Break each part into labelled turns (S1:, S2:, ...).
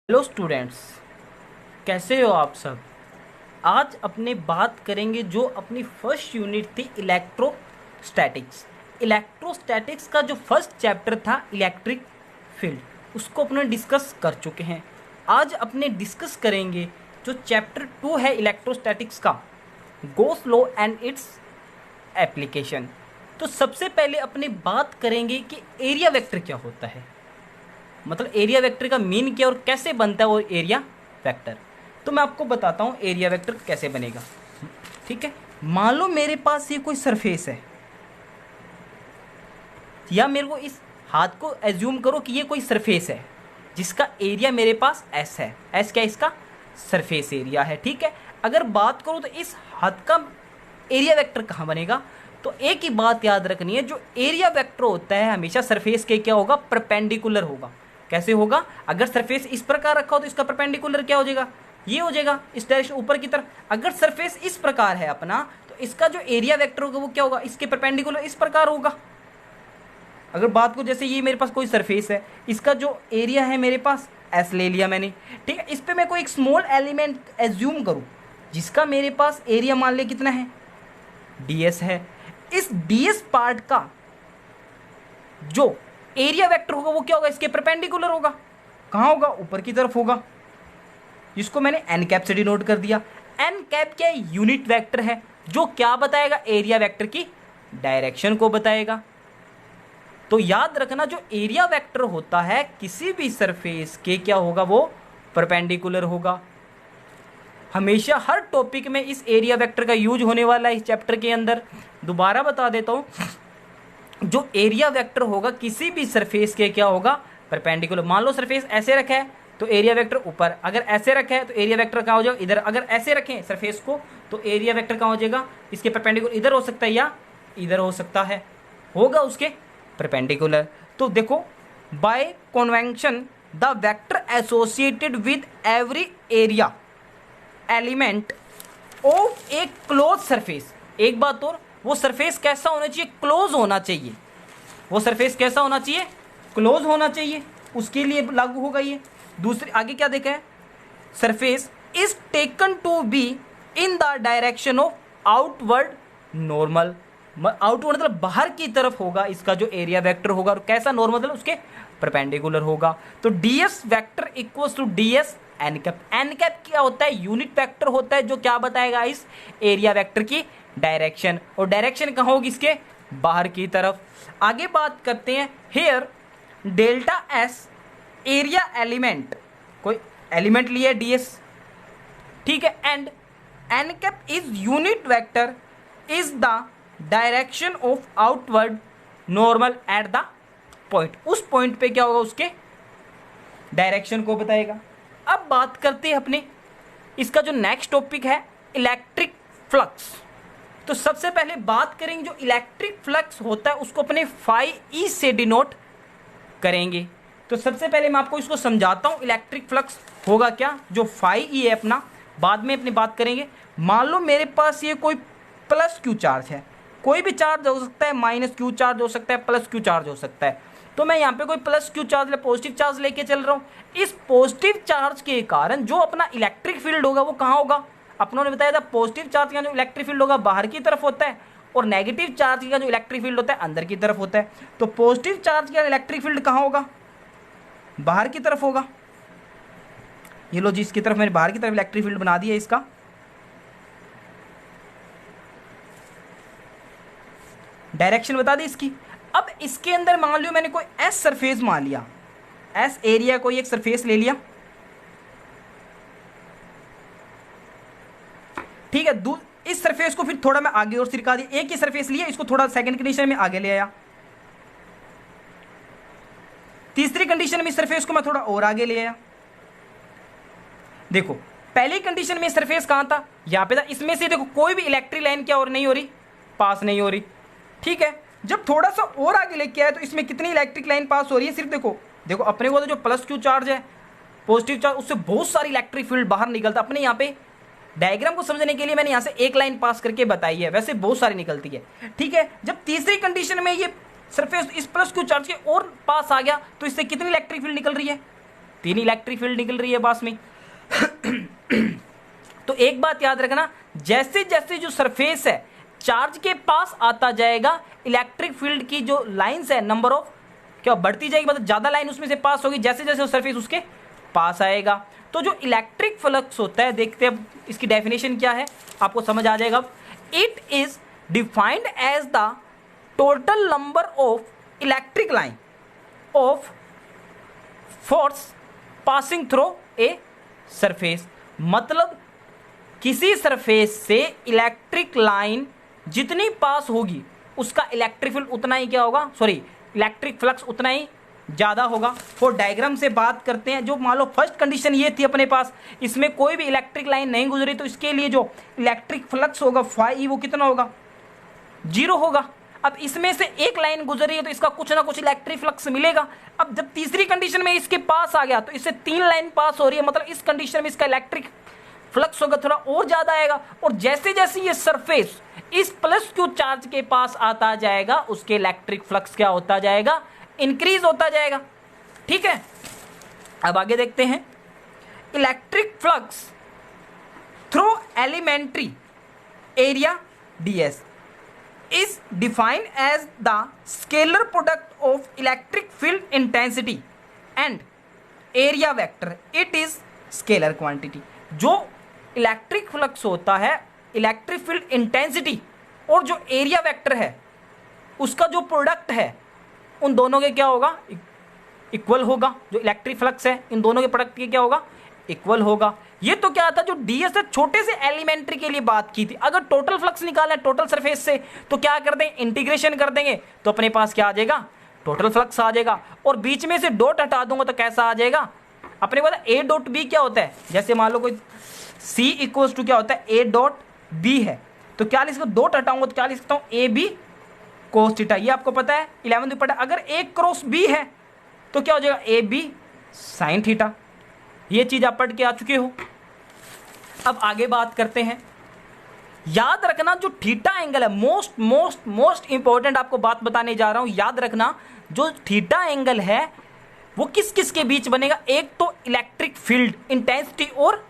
S1: Hello students, कैसे हो आप सब। आज अपने बात करेंगे जो अपनी फर्स्ट यूनिट थी इलेक्ट्रोस्टैटिक्स। इलेक्ट्रोस्टैटिक्स का जो फर्स्ट चैप्टर था इलेक्ट्रिक फील्ड, उसको अपने डिस्कस कर चुके हैं। आज अपने डिस्कस करेंगे जो चैप्टर 2 है इलेक्ट्रोस्टैटिक्स का, गोस लॉ एंड इट्स एप्लीकेशन। तो सबसे पहले अपने बात करेंगे कि एरिया वेक्टर क्या होता है, मतलब एरिया वेक्टर का मीन क्या और कैसे बनता है वो एरिया वेक्टर। तो मैं आपको बताता हूँ एरिया वेक्टर कैसे बनेगा। ठीक है, मान लो मेरे पास ये कोई सरफेस है, या मेरे को इस हाथ को एज्यूम करो कि ये कोई सरफेस है जिसका एरिया मेरे पास एस है। एस क्या, इसका सरफेस एरिया है। ठीक है, अगर बात करूँ तो इस हाथ का एरिया वेक्टर कहाँ बनेगा, तो एक ही बात याद रखनी है, जो एरिया वेक्टर होता है हमेशा सरफेस के क्या होगा, परपेंडिकुलर होगा। कैसे होगा, अगर सरफेस इस प्रकार रखा हो तो इसका परपेंडिकुलर क्या हो जाएगा, ये हो जाएगा, इस डायरेक्शन ऊपर की तरफ। अगर सरफेस इस प्रकार है अपना, तो इसका जो एरिया वेक्टर होगा वो क्या होगा, इसके परपेंडिकुलर इस प्रकार होगा। अगर बात को, जैसे ये मेरे पास कोई सरफेस है, इसका जो एरिया है मेरे पास एस ले लिया मैंने। ठीक है, इस पे मैं कोई एक स्मॉल एलिमेंट एज्यूम करूं जिसका मेरे पास एरिया मान ले कितना है, ds है। इस ds पार्ट का जो एरिया वेक्टर होगा वो क्या होगा, इसके परपेंडिकुलर होगा। कहाँ होगा, ऊपर की तरफ होगा, जिसको मैंने एन कैप से डिनोट कर दिया। एन कैप क्या है, यूनिट वेक्टर है जो क्या बताएगा, एरिया वेक्टर की डायरेक्शन को बताएगा। तो याद रखना, जो एरिया वेक्टर होता है किसी भी सरफेस के क्या होगा, वो परपेंडिकुलर होगा। हमेशा हर टॉपिक में इस एरिया वेक्टर का यूज होने वाला है इस चैप्टर के अंदर। दोबारा बता देता हूँ, जो एरिया वेक्टर होगा किसी भी सरफेस के क्या होगा, परपेंडिकुलर। मान लो सरफेस ऐसे रखा है तो एरिया वेक्टर ऊपर, अगर ऐसे रखा है तो एरिया वेक्टर कहाँ हो जाएगा, इधर। अगर ऐसे रखें सरफेस को तो एरिया वेक्टर कहाँ हो जाएगा, इसके परपेंडिकुलर इधर हो सकता है या इधर हो सकता है, होगा उसके परपेंडिकुलर। तो देखो, bye convention the vector associated with every area element of A close surface. एक बात और, वो सरफेस कैसा होना चाहिए, क्लोज होना चाहिए। वो सरफेस कैसा होना चाहिए, क्लोज होना चाहिए, उसके लिए लागू होगा ये। दूसरे आगे क्या देखा है, surface is taken to be in the direction of outward normal. Outward मतलब बाहर की तरफ होगा इसका जो एरिया वेक्टर होगा, और कैसा, नॉर्मल मतलब उसके परपेंडिकुलर होगा। तो ds vector equals to ds n cap. N cap क्या होता है, यूनिट वेक्टर होता है जो क्या बताएगा, इस एरिया वेक्टर की डायरेक्शन, और डायरेक्शन कहाँ होगी, इसके बाहर की तरफ। आगे बात करते हैं, here delta S area element, कोई एलिमेंट लिया ds, ठीक है, and n cap is unit vector is the direction of outward normal at the point. उस पॉइंट पे क्या होगा, उसके डायरेक्शन को बताएगा। अब बात करते हैं अपने इसका जो नेक्स्ट टॉपिक है, इलेक्ट्रिक फ्लक्स। तो सबसे पहले बात करेंगे जो इलेक्ट्रिक फ्लक्स होता है उसको अपने फाई ई से डिनोट करेंगे। तो सबसे पहले मैं आपको इसको समझाता हूं, इलेक्ट्रिक फ्लक्स होगा क्या, जो फाई ई है अपना, बाद में अपनी बात करेंगे। मान लो मेरे पास ये कोई प्लस क्यू चार्ज है, कोई भी चार्ज हो सकता है, माइनस क्यू चार्ज हो सकता है, प्लस क्यू चार्ज हो सकता है। तो मैं यहाँ पे कोई plus Q charge, positive charge लेके चल रहा हूँ। इस पॉजिटिव चार्ज के कारण जो अपना इलेक्ट्रिक फील्ड होगा वो कहाँ होगा, अपनों ने बताया था पॉजिटिव चार्ज का जो इलेक्ट्रिक फील्ड होगा बाहर की तरफ होता है, और नेगेटिव चार्ज का जो इलेक्ट्रिक फील्ड होता है अंदर की तरफ होता है। तो पॉजिटिव चार्ज का इलेक्ट्रिक फील्ड कहाँ होगा, बाहर की तरफ होगा। ये लो जी, इसकी तरफ मैंने बाहर की तरफ इलेक्ट्रिक फील्ड बना दिया, इसका डायरेक्शन बता दी इसकी। अब इसके अंदर मान लियो मैंने कोई एस सरफेस मान लिया, एस एरिया कोई एक सरफेस ले लिया, ठीक है। इस सरफेस को फिर थोड़ा मैं आगे और सिरका दिया, एक ही सरफेस लिया, इसको थोड़ा सेकंड कंडीशन में आगे ले आया। तीसरी कंडीशन में इस सरफेस को मैं थोड़ा और आगे ले आया। देखो, पहली कंडीशन में सरफेस कहां था, यहां पे था। इसमें से देखो कोई भी इलेक्ट्रिक लाइन क्या और नहीं हो रही, पास नहीं हो रही, ठीक है। जब थोड़ा सा और आगे लेके आया तो इसमें कितनी इलेक्ट्रिक लाइन पास हो रही है, सिर्फ देखो देखो अपने को तो जो प्लस क्यू चार्ज है, पॉजिटिव चार्ज, उससे बहुत सारी इलेक्ट्रिक फील्ड बाहर निकलता। अपने यहाँ पे डायग्राम को समझने के लिए मैंने यहाँ से एक लाइन पास करके बताई है, वैसे बहुत सारी निकलती है, ठीक है। जब तीसरी कंडीशन में ये सरफेस इस प्लस क्यू चार्ज के और पास आ गया तो इससे कितनी इलेक्ट्रिक फील्ड निकल रही है, 3 इलेक्ट्रिक फील्ड निकल रही है पास में। तो एक बात याद रखना, जैसे जैसे जो सरफेस है चार्ज के पास आता जाएगा, इलेक्ट्रिक फील्ड की जो लाइंस है नंबर ऑफ क्या बढ़ती जाएगी, मतलब ज़्यादा लाइन उसमें से पास होगी जैसे जैसे वो सरफेस उसके पास आएगा। तो जो इलेक्ट्रिक फ्लक्स होता है, देखते हैं इसकी डेफिनेशन क्या है, आपको समझ आ जाएगा। It is defined as the total number of electric line of force passing through a surface. मतलब किसी सरफेस से इलेक्ट्रिक लाइन जितनी पास होगी उसका इलेक्ट्रिक फील्ड उतना ही क्या होगा, सॉरी इलेक्ट्रिक फ्लक्स उतना ही ज़्यादा होगा। और डायग्राम से बात करते हैं, जो मान लो फर्स्ट कंडीशन ये थी अपने पास, इसमें कोई भी इलेक्ट्रिक लाइन नहीं गुजरी, तो इसके लिए जो इलेक्ट्रिक फ्लक्स होगा फाई वो कितना होगा, 0 होगा। अब इसमें से एक लाइन गुजर रही है तो इसका कुछ ना कुछ इलेक्ट्रिक फ्लक्स मिलेगा। अब जब तीसरी कंडीशन में इसके पास आ गया तो इससे 3 लाइन पास हो रही है, मतलब इस कंडीशन में इसका इलेक्ट्रिक फ्लक्स होगा थोड़ा और ज़्यादा आएगा। और जैसे जैसे ये सरफेस इस प्लस क्यू चार्ज के पास आता जाएगा उसके इलेक्ट्रिक फ्लक्स क्या होता जाएगा, इंक्रीज होता जाएगा। ठीक है, अब आगे देखते हैं। Electric flux through elementary area ds is defined as the scalar product of electric field intensity and area vector. It is scalar quantity. जो इलेक्ट्रिक फ्लक्स होता है, इलेक्ट्रिक फील्ड इंटेंसिटी और जो एरिया वेक्टर है उसका जो प्रोडक्ट है उन दोनों के क्या होगा, इक्वल होगा। जो इलेक्ट्रिक फ्लक्स है इन दोनों के प्रोडक्ट के क्या होगा, इक्वल होगा। ये तो क्या था, जो ds है छोटे से एलिमेंट्री के लिए बात की थी। अगर टोटल फ्लक्स निकालना है टोटल सरफेस से तो क्या कर देंगे, इंटीग्रेशन कर देंगे तो अपने पास क्या आ जाएगा, टोटल फ्लक्स आ जाएगा। और बीच में से डॉट हटा दूंगा तो कैसा आ जाएगा, अपने को पता a डॉट b क्या होता है। जैसे मान लो कोई c इक्वल्स टू क्या होता है, a डॉट b है, तो क्या लिख सकता हूँ, डॉट हटाऊंगा तो क्या लिख सकता हूँ, ए बी कोस थीटा। ये आपको पता है 11वीं में पढ़ा। अगर a क्रॉस b है तो क्या हो जाएगा, ए बी साइन थीटा। ये चीज़ आप पढ़ के आ चुके हो। अब आगे बात करते हैं। याद रखना जो थीटा एंगल है, मोस्ट मोस्ट मोस्ट इंपॉर्टेंट आपको बात बताने जा रहा हूं। याद रखना जो थीटा एंगल है वो किस किस के बीच बनेगा, एक तो इलेक्ट्रिक फील्ड इंटेंसिटी और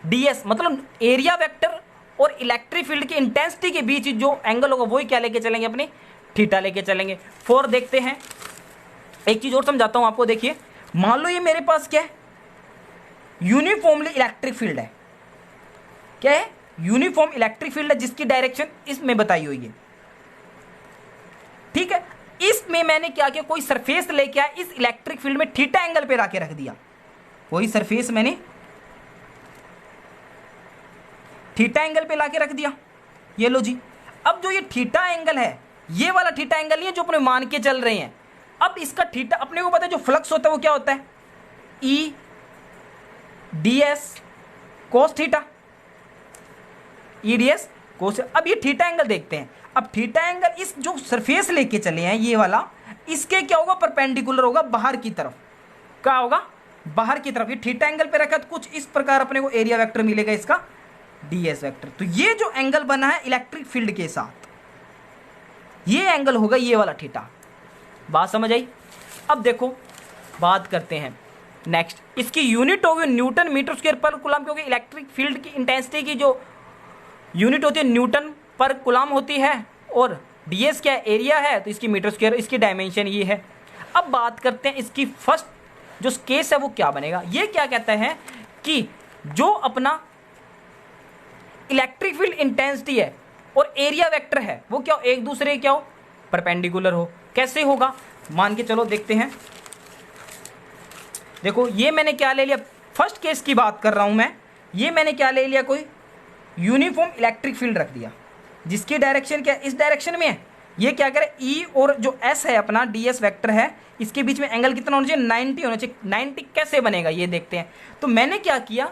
S1: ds, मतलब एरिया वेक्टर और इलेक्ट्रिक फील्ड की इंटेंसिटी के बीच जो एंगल होगा वही क्या लेके चलेंगे, अपने थीटा लेके चलेंगे। 4 देखते हैं। एक चीज और समझाता हूं आपको, देखिए मान लो ये मेरे पास क्या है, यूनिफॉर्मली इलेक्ट्रिक फील्ड है। क्या है, यूनिफॉर्म इलेक्ट्रिक फील्ड है जिसकी डायरेक्शन इसमें बताई हुई है। ठीक है, इसमें मैंने क्या किया, कोई सरफेस लेके आया, इस इलेक्ट्रिक फील्ड में थीटा एंगल पे लाके रख दिया। कोई सरफेस मैंने थीटा एंगल पे लाके रख दिया। ये लो जी। अब जो ये थीटा एंगल है, ये वाला थीटा एंगल नहीं है जो अपने मान के चल रहे हैं। अब इसका थीटा अपने को पता है, जो फ्लक्स होता है वो क्या होता है, ई ds कोस थीटा, ई ds कोस। अब ये थीटा एंगल देखते हैं। अब थीटा एंगल इस जो सरफेस लेके चले हैं ये वाला, इसके क्या होगा, परपेंडिकुलर होगा बाहर की तरफ। क्या होगा, बाहर की तरफ। ये थीटा एंगल पे रखा तो कुछ इस प्रकार अपने को एरिया वेक्टर मिलेगा, इसका ds वेक्टर। तो ये जो एंगल बना है इलेक्ट्रिक फील्ड के साथ, ये एंगल होगा ये वाला थीटा। बात समझ आई। अब देखो बात करते हैं नेक्स्ट, इसकी यूनिट होगी न्यूटन मीटर स्क्वायर पर कूलम, क्योंकि इलेक्ट्रिक फील्ड की इंटेंसिटी की जो यूनिट होती है न्यूटन पर कूलम होती है, और ds क्या एरिया है तो इसकी मीटर स्क्वायर, इसकी डायमेंशन ये है। अब बात करते हैं इसकी फर्स्ट जो केस है वो क्या बनेगा। ये क्या कहता है कि जो अपना इलेक्ट्रिक फील्ड इंटेंसिटी है और एरिया वेक्टर है वो क्या हो, एक दूसरे क्या हो, परपेंडिकुलर हो। कैसे होगा, मान के चलो देखते हैं। देखो ये मैंने क्या ले लिया, फर्स्ट केस की बात कर रहा हूं मैं। ये मैंने क्या ले लिया, कोई यूनिफॉर्म इलेक्ट्रिक फील्ड रख दिया जिसकी डायरेक्शन क्या इस डायरेक्शन में है। ये क्या करे, ई और जो एस है अपना ds वेक्टर है, इसके बीच में एंगल कितना होना चाहिए, 90 होना चाहिए। 90 कैसे बनेगा ये देखते हैं। तो मैंने क्या किया,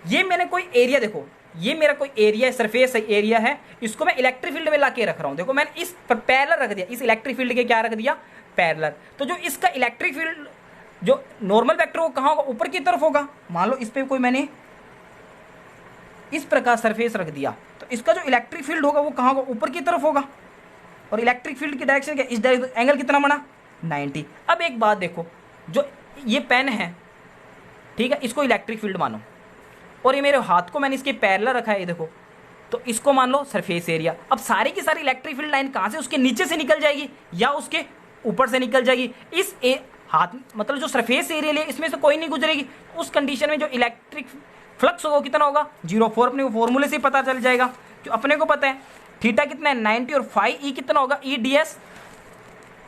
S1: ये मैंने कोई एरिया, देखो ये मेरा कोई एरिया है, सरफेस है, एरिया है, इसको मैं इलेक्ट्रिक फील्ड में ला के रख रहा हूँ। देखो मैंने इस पर पैरेलल रख दिया, इस इलेक्ट्रिक फील्ड के क्या रख दिया, पैरेलल। तो जो इसका इलेक्ट्रिक फील्ड जो नॉर्मल वेक्टर वो कहाँ होगा, ऊपर की तरफ होगा। मान लो इस पर कोई मैंने इस प्रकार सरफेस रख दिया तो इसका जो इलेक्ट्रिक फील्ड होगा वो कहाँ होगा, ऊपर की तरफ होगा। और इलेक्ट्रिक फील्ड की डायरेक्शन क्या, इस डायरेक्शन, एंगल कितना बना 90। अब एक बात देखो, जो ये पेन है ठीक है, इसको इलेक्ट्रिक फील्ड मानो, और ये मेरे हाथ को मैंने इसके पैरेलल रखा है, ये देखो, तो इसको मान लो सरफेस एरिया। अब सारी की सारी इलेक्ट्रिक फील्ड लाइन कहाँ से, उसके नीचे से निकल जाएगी या उसके ऊपर से निकल जाएगी। इस हाथ मतलब जो सरफेस एरिया लिए इसमें से कोई नहीं गुजरेगी। उस कंडीशन में जो इलेक्ट्रिक फ्लक्स होगा कितना होगा, 0। अपने को फॉर्मूले से पता चल जाएगा, जो अपने को पता है थीटा कितना है 90 और फाई ई कितना होगा E D S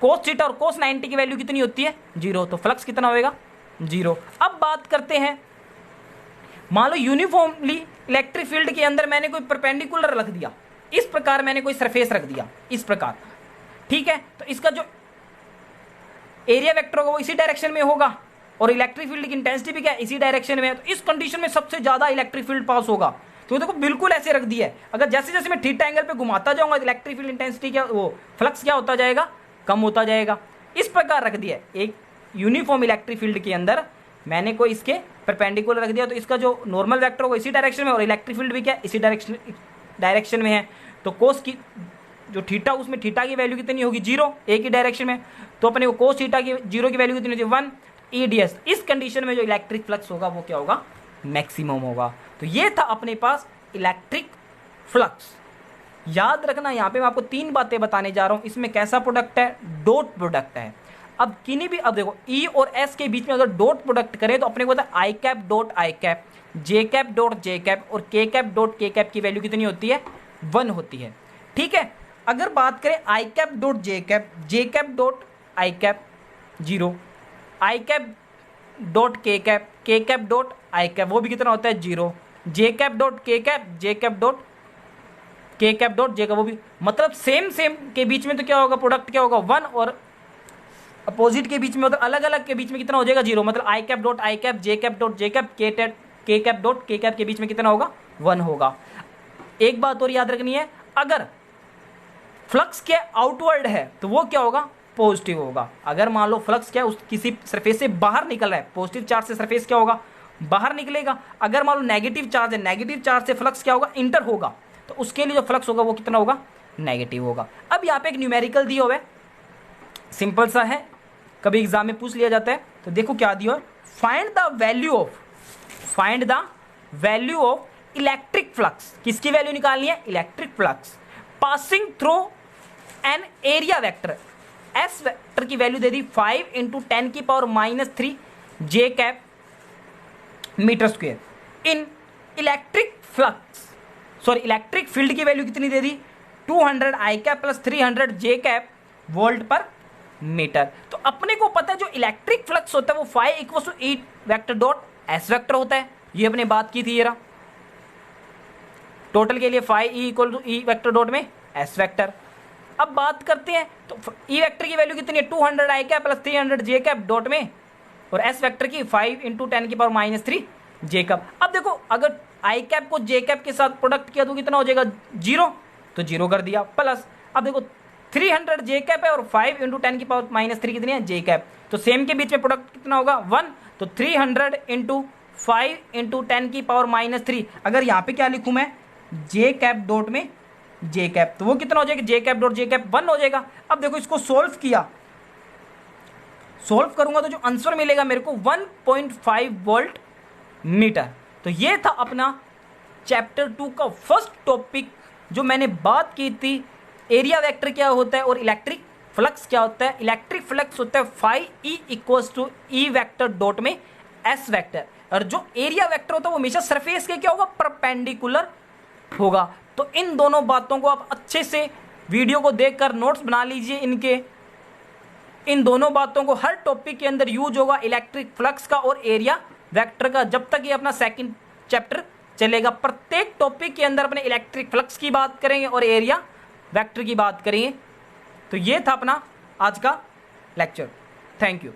S1: cos theta, और कोस 90 की वैल्यू कितनी होती है 0, तो फ्लक्स कितना होएगा 0। अब बात करते हैं, मान लो यूनिफॉर्मली इलेक्ट्रिक फील्ड के अंदर मैंने कोई परपेंडिकुलर रख दिया, इस प्रकार मैंने कोई सरफेस रख दिया इस प्रकार, ठीक है, तो इसका जो एरिया वेक्टर होगा वो इसी डायरेक्शन में होगा, और इलेक्ट्रिक फील्ड की इंटेंसिटी भी क्या है इसी डायरेक्शन में है। तो इस कंडीशन में सबसे ज्यादा इलेक्ट्रिक फील्ड पास होगा। तो देखो बिल्कुल ऐसे रख दिया है, अगर जैसे जैसे मैं थीटा एंगल पे घुमाता जाऊंगा इलेक्ट्रिक फील्ड इंटेंसिटी क्या, वो फ्लक्स क्या होता जाएगा, कम होता जाएगा। इस प्रकार रख दिया है। एक यूनिफॉर्म इलेक्ट्रिक फील्ड के अंदर मैंने कोई इसके परपेंडिकुलर रख दिया, तो इसका जो नॉर्मल वेक्टर होगा इसी डायरेक्शन में, और इलेक्ट्रिक फील्ड भी क्या इसी डायरेक्शन में है। तो कोस की जो थीटा, उसमें थीटा की वैल्यू कितनी होगी 0, एक ही डायरेक्शन में, तो अपने को कोस थीटा की 0 की वैल्यू कितनी होती है 1 ई डी एस। इस कंडीशन में जो इलेक्ट्रिक फ्लक्स होगा वो क्या होगा, मैक्सिमम होगा। तो ये था अपने पास इलेक्ट्रिक फ्लक्स। याद रखना, यहाँ पे मैं आपको 3 बातें बताने जा रहा हूँ। इसमें कैसा प्रोडक्ट है, डॉट प्रोडक्ट है। अब किन्हीं भी, अब देखो ई और एस के बीच में अगर डॉट प्रोडक्ट करें तो अपने को पता है I cap dot I cap, J cap dot J cap और K cap dot K cap की वैल्यू कितनी होती है 1 होती है, ठीक है। अगर बात करें I cap dot J cap dot I cap 0, I cap dot K cap dot I cap वो भी कितना होता है 0, J cap dot K cap J cap dot K cap dot J cap वो भी, मतलब सेम के बीच में तो क्या होगा, प्रोडक्ट क्या होगा 1, और अपोजिट के बीच में मतलब अलग अलग के बीच में कितना हो जाएगा 0। मतलब I cap dot I cap, J cap dot J cap, K cap dot K cap के बीच में कितना होगा 1 होगा। एक बात और याद रखनी है, अगर फ्लक्स के आउटवर्ड है तो वो क्या होगा, पॉजिटिव होगा। अगर मान लो फ्लक्स क्या उस किसी सरफेस से बाहर निकल रहा है, पॉजिटिव चार्ज से सरफेस क्या होगा, बाहर निकलेगा। अगर मान लो नेगेटिव चार्ज है, नेगेटिव चार्ज से फ्लक्स क्या होगा, इंटर होगा, तो उसके लिए जो फ्लक्स होगा वो कितना होगा, नेगेटिव होगा। अब यहाँ पे एक न्यूमेरिकल दिया हुआ है, सिंपल सा है, कभी एग्जाम में पूछ लिया जाता है। तो देखो क्या दिया है, find the value of electric flux. किसकी वैल्यू निकालनी है, electric flux passing through an area vector. S vector की वैल्यू दे दी 5 × 10⁻³ जे कैप मीटर स्क्वायर। इन इलेक्ट्रिक फील्ड की वैल्यू कितनी दे दी 200 I cap plus 300 J cap volt per metre. तो अपने को पता है जो इलेक्ट्रिक फ्लक्स होता है वो phi equal to E vector dot S vector होता है। ये अपने बात की थी, ये रहा टोटल के लिए phi E equal to E vector dot में एस वेक्टर। अब बात करते हैं तो ई वेक्टर की वैल्यू कितनी है 200 I cap plus 300 J cap dot में, और एस वेक्टर की 5 × 10⁻³ जे कैप। अब देखो अगर आई कैप को जे कैप के साथ प्रोडक्ट किया तो कितना हो जाएगा 0, तो 0 कर दिया, प्लस अब देखो 300 जे कैप है और 5 × 10⁻³ कितनी है जे कैप, तो सेम के बीच में प्रोडक्ट कितना होगा 1, तो 300 × 5 × 10⁻³ अगर यहाँ पे क्या लिखूँ मैं जे कैप डॉट में जे कैप, तो वो कितना हो जाएगा जे कैप डॉट जे कैप 1 हो जाएगा। अब देखो इसको सोल्व करूंगा तो जो आंसर मिलेगा मेरे को 1.5 वोल्ट मीटर। तो ये था अपना चैप्टर 2 का फर्स्ट टॉपिक, जो मैंने बात की थी एरिया वेक्टर क्या होता है और इलेक्ट्रिक फ्लक्स क्या होता है। इलेक्ट्रिक फ्लक्स होता है phi E equals to E vector dot में एस वेक्टर, और जो एरिया वेक्टर होता है वो हमेशा सरफेस के क्या होगा परपेंडिकुलर होगा। तो इन दोनों बातों को आप अच्छे से वीडियो को देखकर नोट्स बना लीजिए इनके। इन दोनों बातों को हर टॉपिक के अंदर यूज होगा, इलेक्ट्रिक फ्लक्स का और एरिया वेक्टर का, जब तक ये अपना सेकंड चैप्टर चलेगा। प्रत्येक टॉपिक के अंदर अपने इलेक्ट्रिक फ्लक्स की बात करेंगे और एरिया वेक्टर की बात करेंगे। तो ये था अपना आज का लेक्चर। Thank you.